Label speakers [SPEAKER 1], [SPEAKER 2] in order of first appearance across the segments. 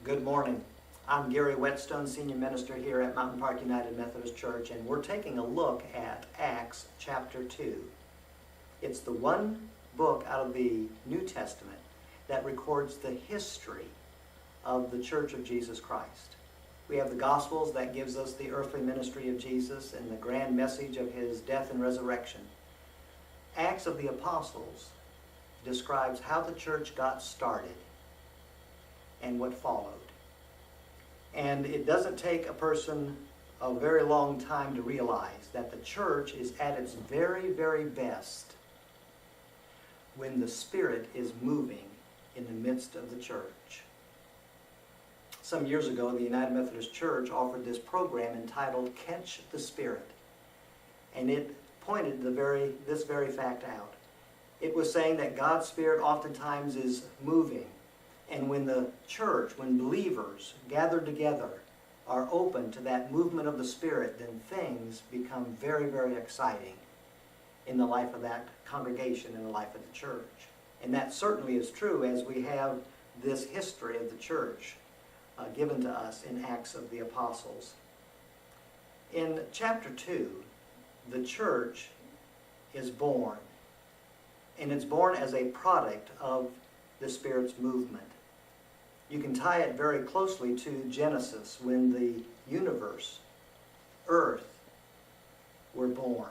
[SPEAKER 1] Good morning. I'm Gary Whetstone, Senior Minister here at Mountain Park United Methodist Church, and we're taking a look at Acts chapter 2. It's the one book out of the New Testament that records the history of the Church of Jesus Christ. We have the Gospels that gives us the earthly ministry of Jesus and the grand message of his death and resurrection. Acts of the Apostles describes how the church got started and what followed. And it doesn't take a person a very long time to realize that the church is at its very, very best when the Spirit is moving in the midst of the church. Some years ago, the United Methodist Church offered this program entitled Catch the Spirit. And it pointed this very fact out. It was saying that God's Spirit oftentimes is moving. And when the church, when believers gather together, are open to that movement of the Spirit, then things become very, very exciting in the life of that congregation, in the life of the church. And that certainly is true as we have this history of the church given to us in Acts of the Apostles. In chapter 2, the church is born. And it's born as a product of the Spirit's movement. You can tie it very closely to Genesis, when the universe, earth, were born.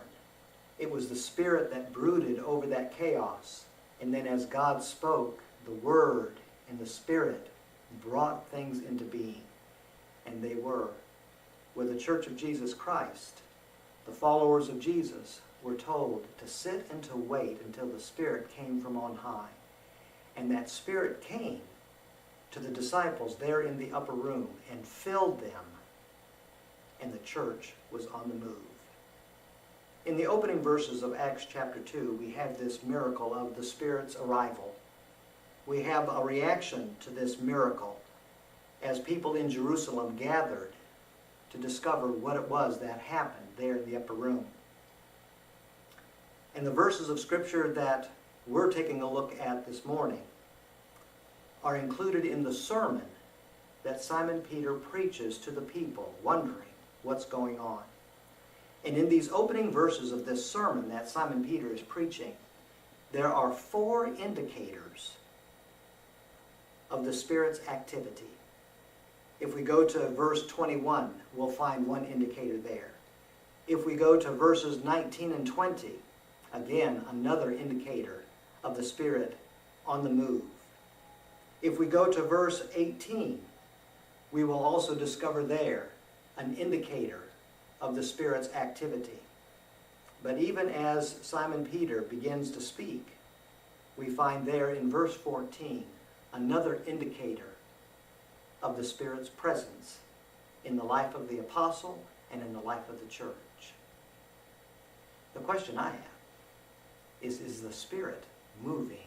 [SPEAKER 1] It was the Spirit that brooded over that chaos. And then as God spoke, the Word and the Spirit brought things into being. And they were. With the Church of Jesus Christ, the followers of Jesus were told to sit and to wait until the Spirit came from on high. And that Spirit came to the disciples there in the upper room and filled them, and the church was on the move. In the opening verses of Acts chapter 2, we have this miracle of the Spirit's arrival. We have a reaction to this miracle as people in Jerusalem gathered to discover what it was that happened there in the upper room. And the verses of Scripture that we're taking a look at this morning are included in the sermon that Simon Peter preaches to the people, wondering what's going on. And in these opening verses of this sermon that Simon Peter is preaching, there are 4 indicators of the Spirit's activity. If we go to verse 21, we'll find one indicator there. If we go to verses 19 and 20, again, another indicator of the Spirit on the move. If we go to verse 18, we will also discover there an indicator of the Spirit's activity. But even as Simon Peter begins to speak, we find there in verse 14 another indicator of the Spirit's presence in the life of the apostle and in the life of the church. The question I have is the Spirit moving